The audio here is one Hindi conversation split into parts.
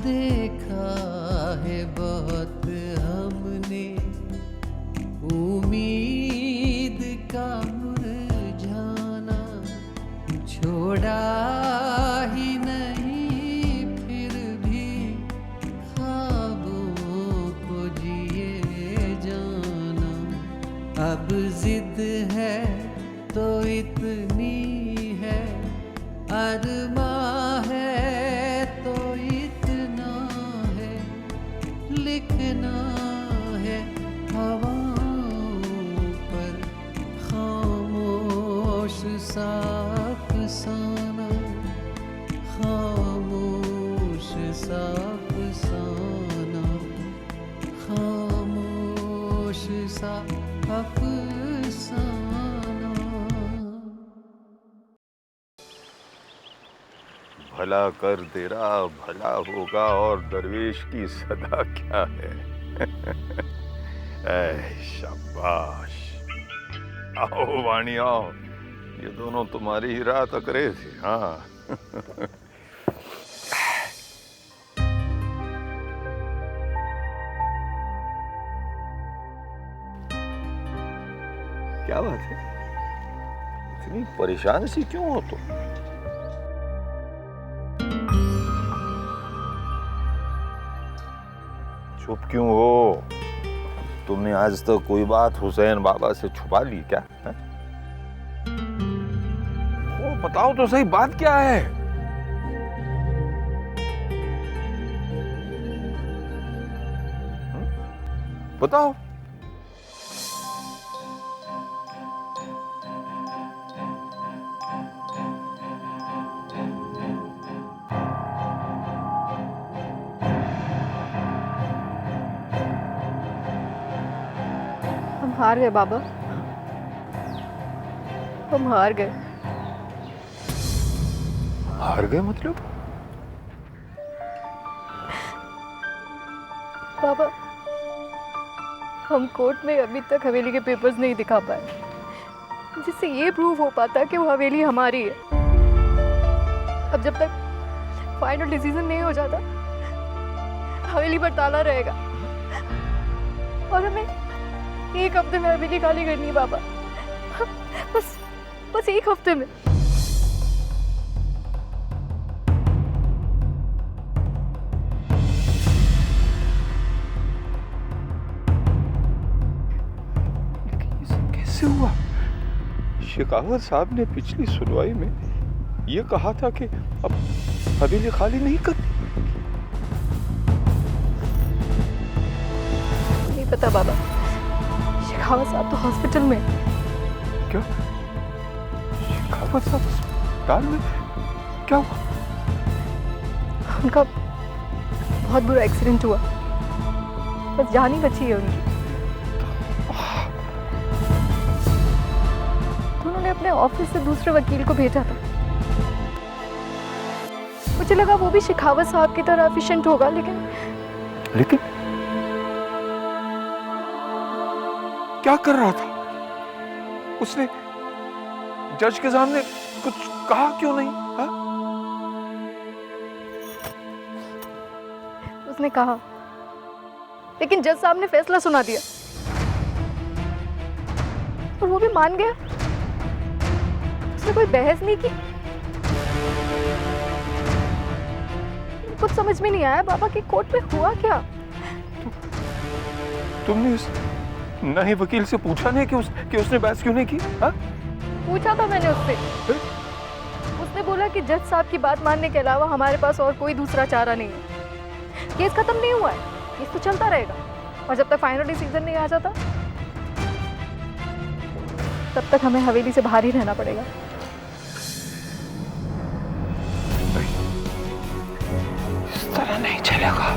देखा है बहुत हमने उम्मीद का मुरझाना, छोड़ा ही नहीं फिर भी ख्वाबों को जिए जाना। अब जिद है तो इतनी है, अरमां है तो इतना है, लिखना है हवाओं पर खामोश सा अफसाना, खामोश सा अफसाना, खामोश सा अफसाना। भला कर तेरा भला होगा और दरवेश की सदा क्या है। ऐ शाबाश, आओ वाणी आओ, ये दोनों तुम्हारी ही राह तक रहे थे। हाँ क्या बात है, इतनी परेशान सी क्यों हो तुम? चुप क्यों हो? तुमने आज तक कोई बात हुसैन बाबा से छुपा ली क्या है? वो बताओ तो सही, बात क्या है? बताओ। हार गए बाबा, हम हार गए। हार गए मतलब? बाबा, हम कोर्ट में अभी तक हवेली के पेपर्स नहीं दिखा पाए, जिससे ये प्रूव हो पाता कि वो हवेली हमारी है। अब जब तक फाइनल डिसीजन नहीं हो जाता, हवेली पर ताला रहेगा और हमें एक हफ्ते में हवेली खाली करनी है बाबा। बस एक हफ्ते में। लेकिन ये सब कैसे हुआ? शेखावत साहब ने पिछली सुनवाई में ये कहा था कि अब हवेली खाली नहीं करनी। नहीं पता बाबा, शेखावत साहब तो हॉस्पिटल में। क्या? शेखावत साहब अस्पताल में? क्या हुआ? उनका बहुत बुरा एक्सीडेंट हुआ, बस जान ही बची है उनकी। तो उन्होंने अपने ऑफिस से दूसरे वकील को भेजा था। मुझे लगा वो भी शेखावत साहब की तरह एफिशिएंट होगा, लेकिन क्या कर रहा था? उसने जज के सामने कुछ कहा क्यों नहीं? हा? उसने कहा, लेकिन जज साहब ने फैसला सुना दिया और वो भी मान गया। उसने कोई बहस नहीं की। कुछ समझ में नहीं आया बाबा कि कोर्ट में हुआ क्या। तुमने उस नए वकील से पूछा नहीं कि उसने बहस क्यों नहीं की? हा? पूछा था मैंने उससे। उसने बोला कि जज साहब की बात मानने के अलावा हमारे पास और कोई दूसरा चारा नहीं है। केस खत्म नहीं हुआ है, केस तो चलता रहेगा और जब तक फाइनल डिसीजन नहीं आ जाता तब तक हमें हवेली से बाहर ही रहना पड़ेगा। इस तरह नहीं चलेगा।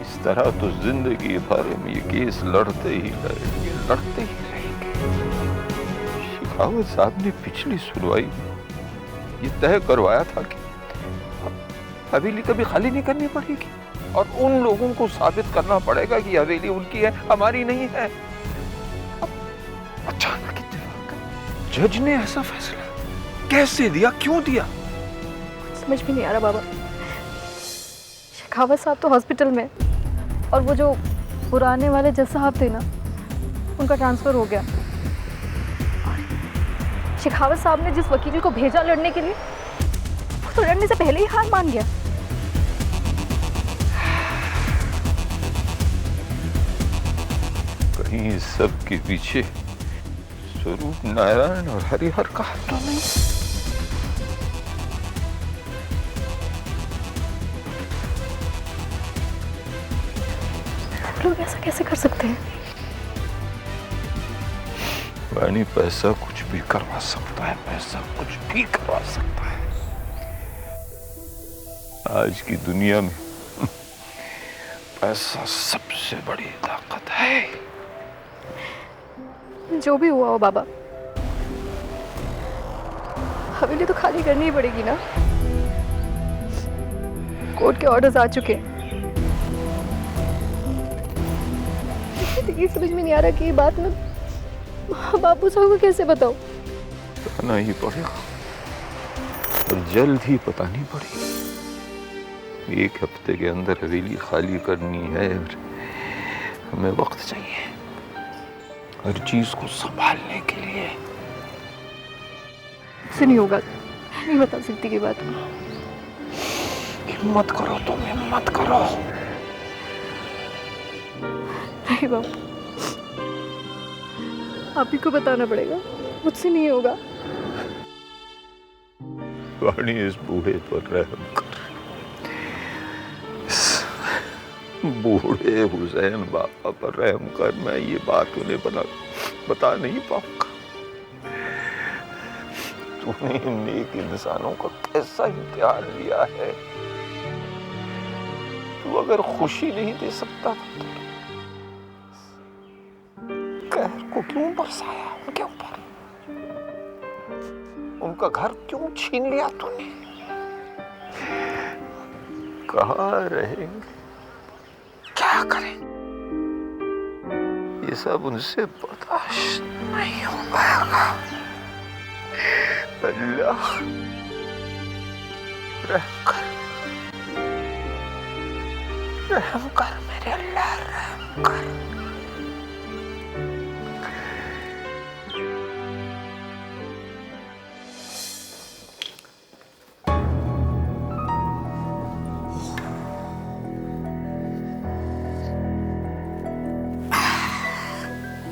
इस तरह तो जिंदगी भर में ये केस लड़ते ही रहेंगे। शेखावत साहब ने पिछली सुनवाई में ये तय करवाया था कि हवेली कभी खाली नहीं करनी पड़ेगी और उन लोगों को साबित करना पड़ेगा कि हवेली उनकी है, हमारी नहीं है। अब अचानक इत्तेफाक जज ने ऐसा फैसला कैसे दिया, क्यों दिया? समझ भी नहीं आ रहा बाबा। शेखावत साहब तो हॉस्पिटल में, और वो जो पुराने वाले जज साहब थे ना, उनका ट्रांसफ़र हो गया। शेखावत साहब ने जिस वकील को भेजा लड़ने के लिए, वो तो लड़ने से पहले ही हार मान गया। कहीं इस सब के पीछे स्वरूप नारायण और हरिहर का हाथ तो नहीं? लोग ऐसा कैसे कर सकते हैं? वाणी, पैसा कुछ भी करवा सकता है, पैसा कुछ भी करवा सकता है। आज की दुनिया में पैसा सबसे बड़ी ताकत है। जो भी हुआ हो बाबा, हवेली तो खाली करनी ही पड़ेगी ना। कोर्ट के ऑर्डर्स आ चुके हैं। ये समझ में नहीं आ रहा कि ये बात मैं बाबू साहब को कैसे बताऊं। बताना ही पड़ेगा, और जल्द ही बतानी पड़ेगी। 1 हफ्ते के अंदर हवेली खाली करनी है और हमें वक्त चाहिए हर चीज को संभालने के लिए। ऐसे नहीं होगा, नहीं बता सकती की बात। हिम्मत करो, तुम हिम्मत करो। नहीं बाबू, आप ही को बताना पड़ेगा, मुझसे नहीं होगा। वाणी, इस बूढ़े पर रहम कर। इस बूढ़े हुसैन बाबा पर रहम कर। मैं ये बात उन्हें बता नहीं पाऊंगा। तूने इन नेक इंसानों का कैसा इम्तिहान लिया है। तू अगर खुशी नहीं दे सकता तो कहर को क्यों बरसाया उनके ऊपर? उनका घर क्यों छीन लिया तूने? कहाँ रहेंगे, क्या करें? ये सब उनसे बर्दाश्त नहीं हो पाएगा। अल्लाह रहम कर, रहम कर मेरे अल्लाह, रहम कर।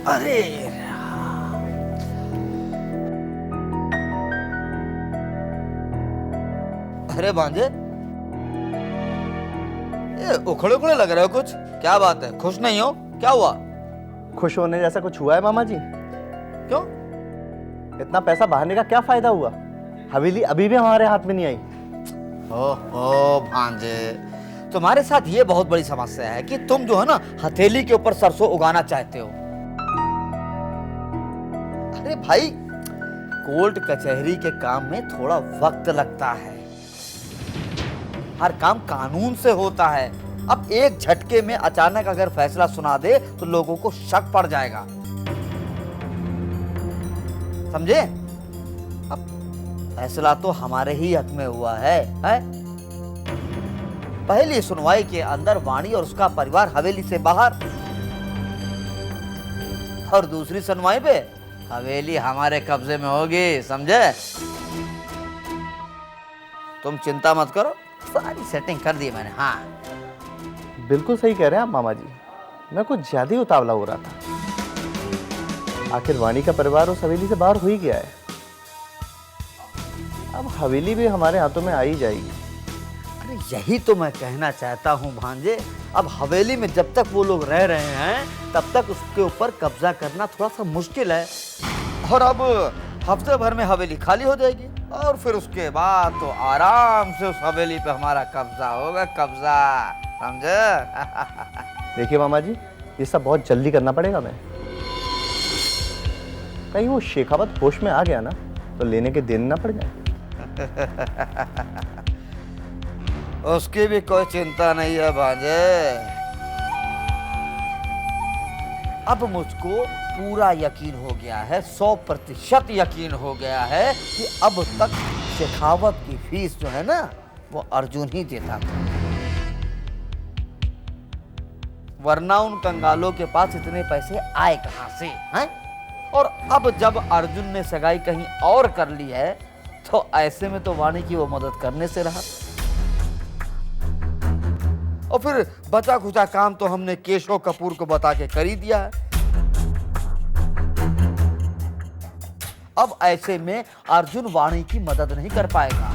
अरे अरे भांजे, ये उखड़े उखड़े लग रहे हो कुछ। क्या बात है, खुश नहीं हो? क्या हुआ? खुश होने जैसा कुछ हुआ है मामा जी? क्यों? इतना पैसा बहाने का क्या फायदा हुआ? हवेली अभी भी हमारे हाथ में नहीं आई। ओ भांजे, तुम्हारे साथ ये बहुत बड़ी समस्या है कि तुम जो है ना, हथेली के ऊपर सरसों उगाना चाहते हो। अरे भाई, कोर्ट कचहरी के काम में थोड़ा वक्त लगता है। हर काम कानून से होता है। अब एक झटके में अचानक अगर फैसला सुना दे तो लोगों को शक पड़ जाएगा, समझे? अब फैसला तो हमारे ही हक में हुआ है? पहली सुनवाई के अंदर वाणी और उसका परिवार हवेली से बाहर, और दूसरी सुनवाई पे हवेली हमारे कब्जे में होगी, समझे? तुम चिंता मत करो, सारी सेटिंग कर दी मैंने। हाँ, बिल्कुल सही कह रहे हैं आप मामा जी। मैं कुछ ज्यादा ही उतावला हो रहा था। आखिर वाणी का परिवार उस हवेली से बाहर हो ही गया है। अब हवेली भी हमारे हाथों में आ ही जाएगी। अरे यही तो मैं कहना चाहता हूँ भांजे। अब हवेली में जब तक वो लोग रह रहे हैं तब तक उसके ऊपर कब्जा करना थोड़ा सा मुश्किल है, और अब हफ्ते भर में हवेली खाली हो जाएगी, और फिर उसके बाद तो आराम से उस हवेली पे हमारा कब्जा होगा, कब्जा, समझे? देखिए मामा जी, ये सब बहुत जल्दी करना पड़ेगा। मैं कहीं वो शेखावत होश में आ गया ना तो लेने के देने ना पड़ जाए। उसकी भी कोई चिंता नहीं है भांजे। अब मुझको पूरा यकीन हो गया है, 100% यकीन हो गया है कि अब तक शेखावत की फीस जो है ना वो अर्जुन ही देता था, वरना उन कंगालों के पास इतने पैसे आए कहां से हैं? और अब जब अर्जुन ने सगाई कहीं और कर ली है तो ऐसे में तो वाणी की वो मदद करने से रहा। और फिर बचा खुचा काम तो हमने केशव कपूर को बता के कर ही दिया है। अब ऐसे में अर्जुन वाणी की मदद नहीं कर पाएगा,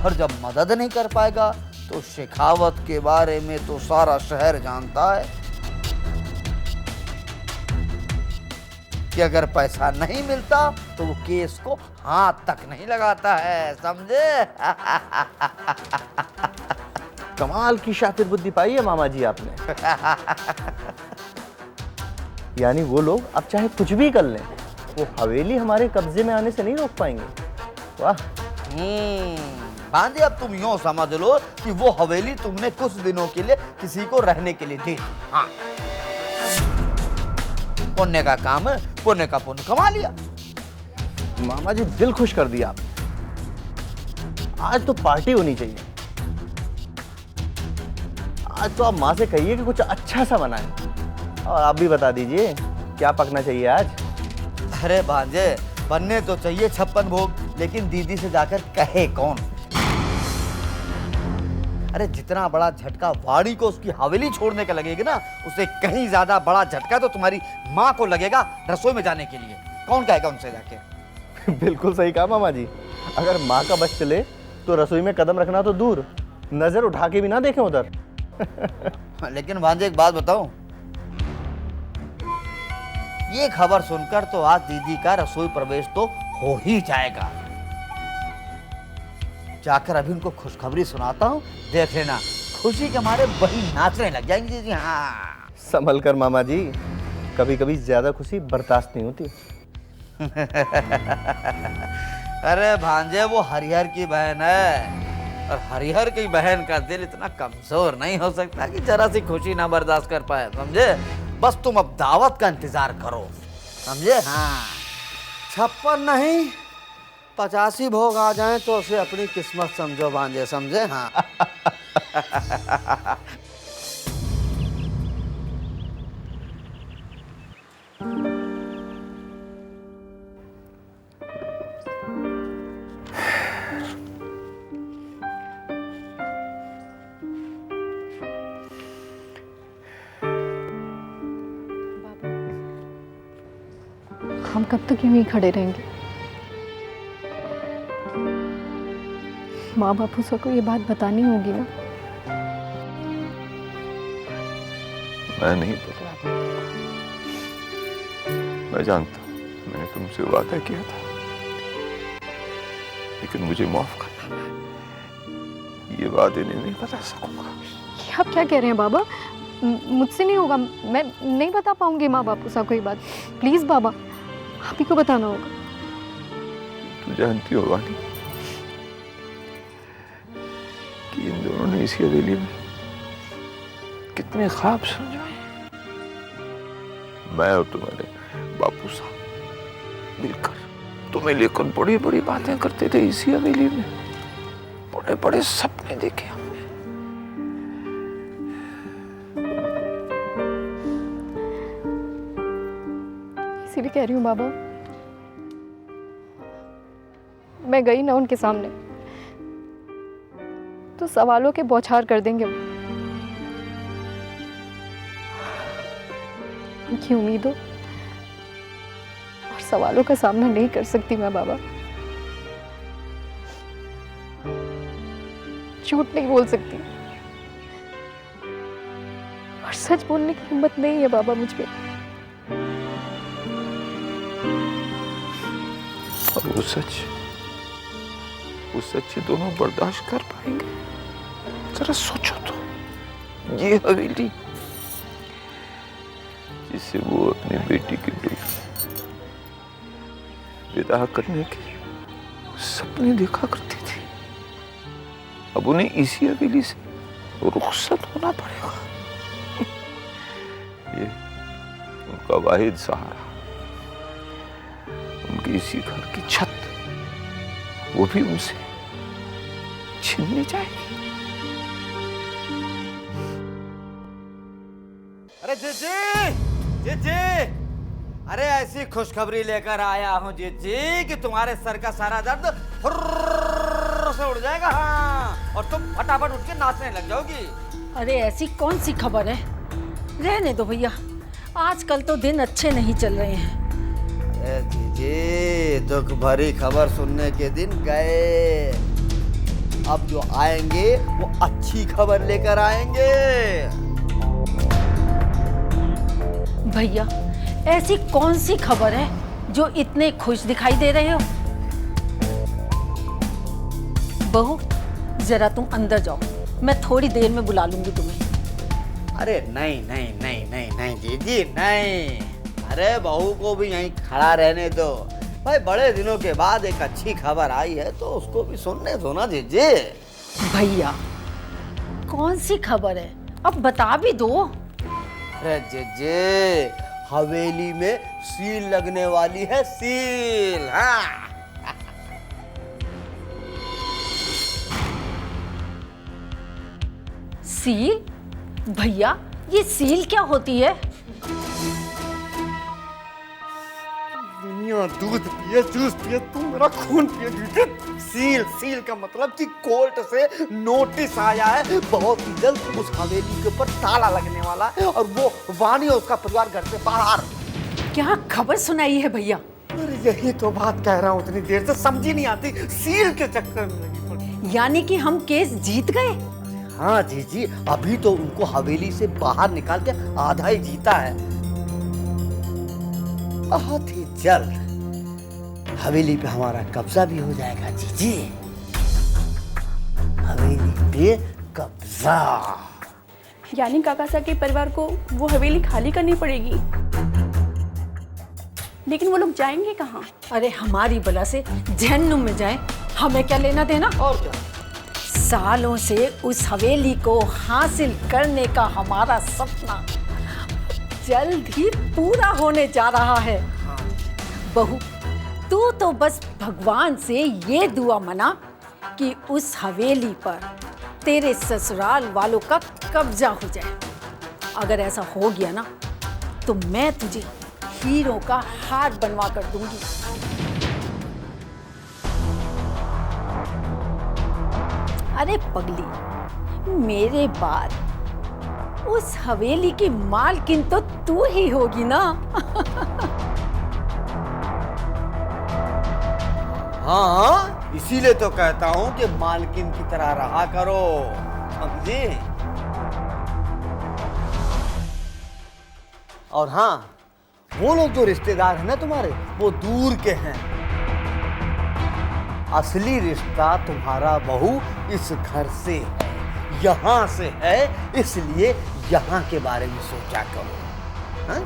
और जब मदद नहीं कर पाएगा तो शेखावत के बारे में तो सारा शहर जानता है कि अगर पैसा नहीं मिलता तो वो केस को हाथ तक नहीं लगाता है, समझे? कमाल की शातिर बुद्धि पाई है मामा जी आपने। यानी वो लोग अब चाहे कुछ भी कर लें, वो हवेली हमारे कब्जे में आने से नहीं रोक पाएंगे। वाह। भांजे, अब तुम यूं समझ लो कि वो हवेली तुमने कुछ दिनों के लिए किसी को रहने के लिए दी। हाँ, पुण्य का काम है, पुण्य का पुण्य कमा लिया। मामा जी दिल खुश कर दिया आपने। आज तो पार्टी होनी चाहिए। आज तो आप माँ से कहिए कि कुछ अच्छा सा बनाए। और आप भी बता दीजिए क्या पकना चाहिए आज। अरे भांजे, बनने तो चाहिए 56 भोग, लेकिन दीदी से जाकर कहे कौन? अरे जितना बड़ा झटका वाणी को उसकी हवेली छोड़ने का लगेगा ना, उससे कहीं ज्यादा बड़ा झटका तो तुम्हारी माँ को लगेगा रसोई में जाने के लिए। कौन कहेगा उनसे जाके? बिल्कुल सही कहा मामा जी। अगर माँ का बस चले तो रसोई में कदम रखना तो दूर, नजर उठा के भी ना देखें उधर। लेकिन भांजे एक बात बताऊं, ये खबर सुनकर तो आज दीदी का रसोई प्रवेश तो हो ही जाएगा। जाकर अभी उनको खुशखबरी सुनाता हूँ, देख लेना, खुशी के मारे वही नाचने लग जाएंगे दीदी। हाँ, संभल कर मामा जी, कभी कभी ज्यादा खुशी बर्दाश्त नहीं होती। अरे भांजे, वो हरिहर की बहन है, और हरिहर की बहन का दिल इतना कमजोर नहीं हो सकता कि जरा सी खुशी ना बर्दाश्त कर पाए, समझे? बस तुम अब दावत का इंतजार करो, समझे? हाँ, 56 नहीं 85 भोग आ जाएं तो उसे अपनी किस्मत समझो भांजे, समझे? हाँ। हम कब तक यूं ही खड़े रहेंगे? माँ बापू सबको ये बात बतानी होगी ना। मैं नहीं पता, मैं जानता हूँ मैंने तुमसे वादा किया था, लेकिन मुझे माफ करना, ये वादे नहीं बता सकूंगा। ये आप क्या कह रहे हैं बाबा? मुझसे नहीं होगा, मैं नहीं बता पाऊंगी माँ बापू साहब को ये बात। प्लीज बाबा, आप ही को बताना होगा। तू जानती हो वाणी कि इन दोनों ने इसी हवेली में कितने ख्वाब समझाए। मैं और तुम्हारे बापू साहब मिलकर तुम्हें लेकर बड़ी बड़ी बातें करते थे इसी हवेली में, बड़े बड़े सपने देखे हमने। इसीलिए कह रही हूँ बाबा, मैं गई ना उनके सामने तो सवालों के बौछार कर देंगे वो। उनकी उम्मीदों और सवालों का सामना नहीं कर सकती मैं बाबा। झूठ नहीं बोल सकती और सच बोलने की हिम्मत नहीं है बाबा मुझ में। और वो सच ये दोनों बर्दाश्त कर पाएंगे? जरा सोचो तो, ये हवेली जिसे वो अपनी बेटी की विदा करने के सपने देखा करती थी, अब उन्हें इसी हवेली से रुखसत होना पड़ेगा। ये उनका वाहिद सहारा, उनकी इसी घर की छत, वो भी उनसे छीननी जाएगी। अरे जीजी, अरे ऐसी खुशखबरी लेकर आया हूँ जीजी कि तुम्हारे सर का सारा दर्द फुर्र से उड़ जाएगा। हाँ, और तुम फटाफट उठ के नाचने लग जाओगी। अरे ऐसी कौन सी खबर है? रहने दो भैया, आजकल तो दिन अच्छे नहीं चल रहे हैं। अरे जीजी, दुख भरी खबर सुनने के दिन गए, अब जो आएंगे वो अच्छी खबर लेकर आएंगे। भैया ऐसी कौन सी खबर है जो इतने खुश दिखाई दे रहे हो? बहू जरा तुम अंदर जाओ, मैं थोड़ी देर में बुला लूंगी तुम्हें। अरे नहीं नहीं नहीं नहीं नहीं जीजी नहीं, अरे बहू को भी यहीं खड़ा रहने दो भाई। बड़े दिनों के बाद एक अच्छी खबर आई है तो उसको भी सुनने दो ना जीजी। भैया कौन सी खबर है, अब बता भी दो। अरे जीजी, हवेली में सील लगने वाली है, सील। हाँ, सील? भैया ये सील क्या होती है? दुनिया दूध पिए, जूस पिए, तुम मेरा खून पिए जीजी। सील, सील का मतलब कि कोर्ट से नोटिस आया है, बहुत ही जल्द उस हवेली के ऊपर ताला लगने वाला है और वो वाणी और उसका परिवार घर से बाहर। क्या खबर सुनाई है भैया? अरे यही तो बात कह रहा हूँ, इतनी देर से समझी नहीं आती, सील के चक्कर में लगी पड़ी। यानी कि हम केस जीत गए? हाँ जीजी, अभी तो उनको हवेली से बाहर निकाल के आधा ही जीता है। बहुत ही जल्द हवेली पे हमारा कब्जा भी हो जाएगा जीजी। हवेली पे कब्जा। यानी काका साहब के परिवार को वो हवेली खाली करनी पड़ेगी, लेकिन वो लोग जाएंगे कहाँ? अरे हमारी बला से जहन्नुम में जाए, हमें क्या लेना देना? और क्या, सालों से उस हवेली को हासिल करने का हमारा सपना जल्द ही पूरा होने जा रहा है। बहू तू तो बस भगवान से ये दुआ मना कि उस हवेली पर तेरे ससुराल वालों का कब्जा हो जाए। अगर ऐसा हो गया ना तो मैं तुझे हीरो का हार बनवा कर दूंगी। अरे पगली, मेरे बाद उस हवेली की मालकिन तो तू ही होगी ना। हाँ, इसीलिए तो कहता हूँ कि मालकिन की तरह रहा करो, समझे? और हाँ, वो लोग जो रिश्तेदार हैं ना तुम्हारे, वो दूर के हैं। असली रिश्ता तुम्हारा बहू इस घर से है, यहाँ से है, इसलिए यहाँ के बारे में सोचा करो। हाँ?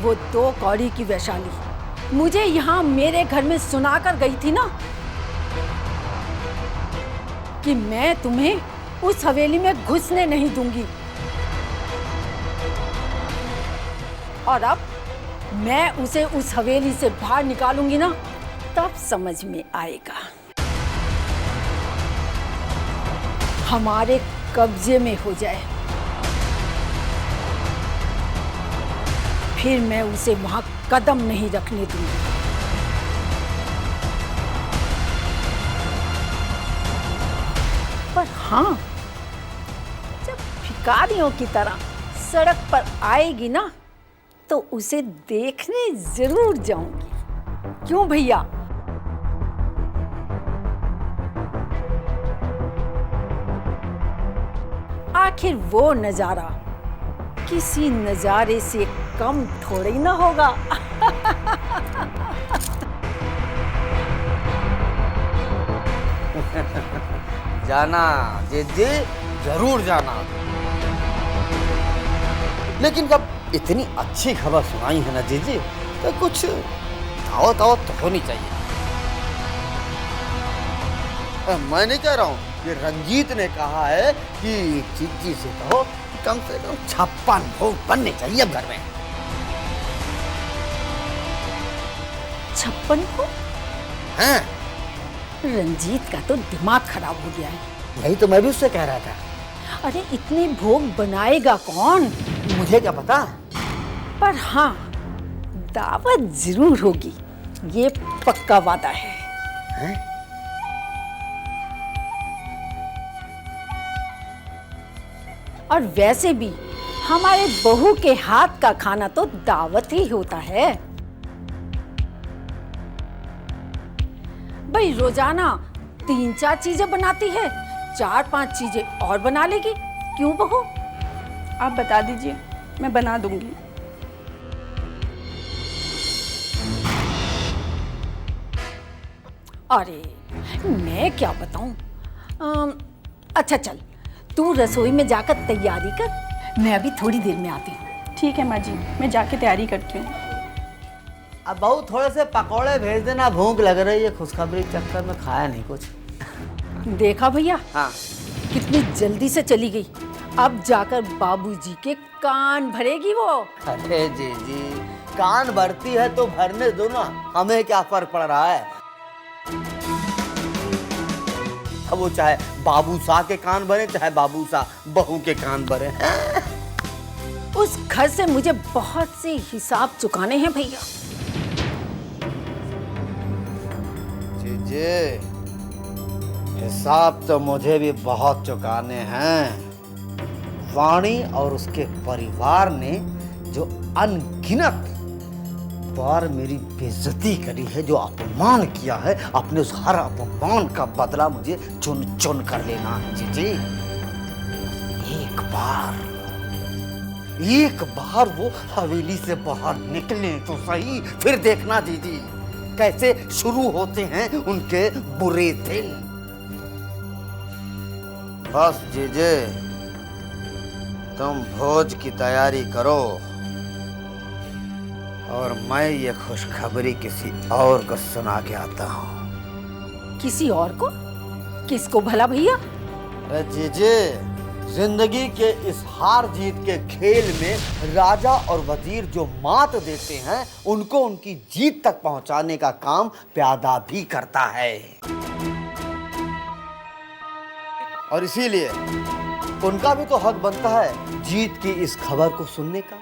वो 2 कौड़ी की वैशाली मुझे यहाँ मेरे घर में सुनाकर गई थी ना कि मैं तुम्हें उस हवेली में घुसने नहीं दूंगी। और अब मैं उसे उस हवेली से बाहर निकालूंगी ना, तब समझ में आएगा। हमारे कब्जे में हो जाए, फिर मैं उसे वहां कदम नहीं रखने दूंगी। पर हाँ, जब भिखारियों की तरह सड़क पर आएगी ना तो उसे देखने जरूर जाऊंगी। क्यों भैया? आखिर वो नजारा किसी नजारे से कम थोड़ी ना होगा। जाना जीजी, जरूर जाना। लेकिन जब इतनी अच्छी खबर सुनाई है ना जीजी, तो कुछ दावत तो होनी चाहिए। मैं नहीं कह रहा हूँ, ये रंजीत ने कहा है कि जीजी से कहो कि कम से कम 56 भोग बनने चाहिए अब घर में। 56 को? हैं? रंजीत का तो दिमाग खराब हो गया है। यही तो मैं भी उससे कह रहा था। अरे इतने भोग बनाएगा कौन? मुझे क्या पता। पर हाँ, दावत जरूर होगी, ये पक्का वादा है। हैं? और वैसे भी हमारे बहू के हाथ का खाना तो दावत ही होता है। भाई रोजाना 3-4 चीजें बनाती है, 4-5 चीजें और बना लेगी। क्यों बहू? आप बता दीजिए, मैं बना दूंगी। अरे मैं क्या बताऊं? अच्छा चल, तू रसोई में जाकर तैयारी कर, मैं अभी थोड़ी देर में आती हूँ। ठीक है माँ जी, मैं जाके तैयारी करती हूँ। अब बहू थोड़े से पकौड़े भेज देना, भूख लग रही है। खुशखबरी के चक्कर में खाया नहीं कुछ। देखा भैया, हाँ। कितनी जल्दी से चली गई। अब जाकर बाबूजी के कान भरेगी वो। अरे जी, कान भरती है तो भरने दो ना, हमें क्या फर्क पड़ रहा है। अब वो चाहे बाबू शाह के कान भरे, चाहे बाबू शाह बहू के कान भरे। उस घर से मुझे बहुत से हिसाब चुकाने हैं भैया। जी, हिसाब तो मुझे भी बहुत चुकाने हैं। वाणी और उसके परिवार ने जो अनगिनत बार मेरी बेइज्जती करी है, जो अपमान किया है, अपने उस हर अपमान का बदला मुझे चुन चुन कर लेना है। जी, एक बार वो हवेली से बाहर निकले तो सही, फिर देखना दीदी कैसे शुरू होते हैं उनके बुरे दिन। बस जीजे, तुम भोज की तैयारी करो और मैं ये खुशखबरी किसी और को सुना के आता हूँ। किसी और को? किसको भला भैया? अरे जीजे, जिंदगी के इस हार जीत के खेल में राजा और वजीर जो मात देते हैं, उनको उनकी जीत तक पहुंचाने का काम प्यादा भी करता है। और इसीलिए उनका भी तो हक बनता है जीत की इस खबर को सुनने का।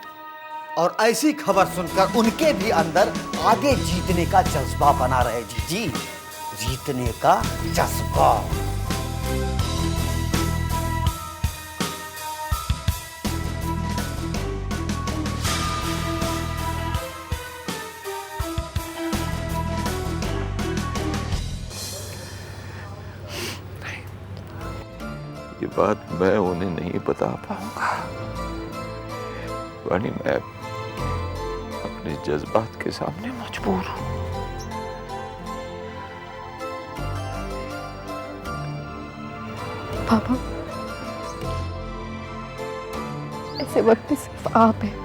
और ऐसी खबर सुनकर उनके भी अंदर आगे जीतने का जज्बा बना रहे। जी, जीतने का जज्बा। ये बात मैं उन्हें नहीं बता पाऊंगा। वाणी, मैं अपने जज्बात के सामने मजबूर हूं। पापा, ऐसे वक्त में सिर्फ आप हैं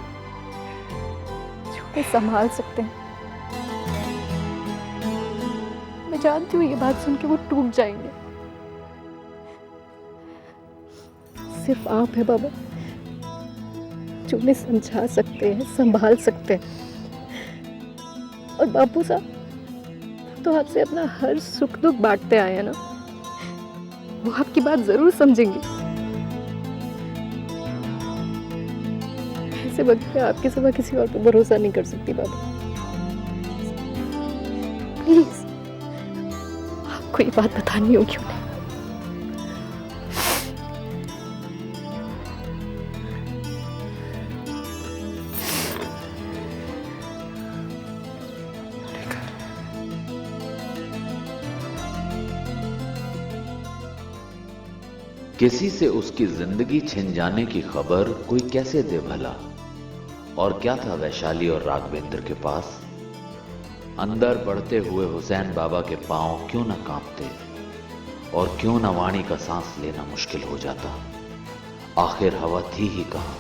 जो हमें संभाल सकते हैं। मैं जानती हूँ ये बात सुन के वो टूट जाएंगे। सिर्फ आप है बाबा जो उन्हें समझा सकते हैं, संभाल सकते हैं। और बापू साहब तो आपसे अपना हर सुख दुख बांटते आए हैं ना, वो आपकी बात जरूर समझेंगे। ऐसे वक्त में आपके सिवा किसी और पर भरोसा नहीं कर सकती बाबा। प्लीज, आपको ये बात बतानी होगी उन्हें। किसी से उसकी जिंदगी छिन जाने की खबर कोई कैसे दे भला? और क्या था वैशाली और राघवेंद्र के पास? अंदर बढ़ते हुए हुसैन बाबा के पांव क्यों न कांपते और क्यों न वाणी का सांस लेना मुश्किल हो जाता? आखिर हवा थी ही कहां?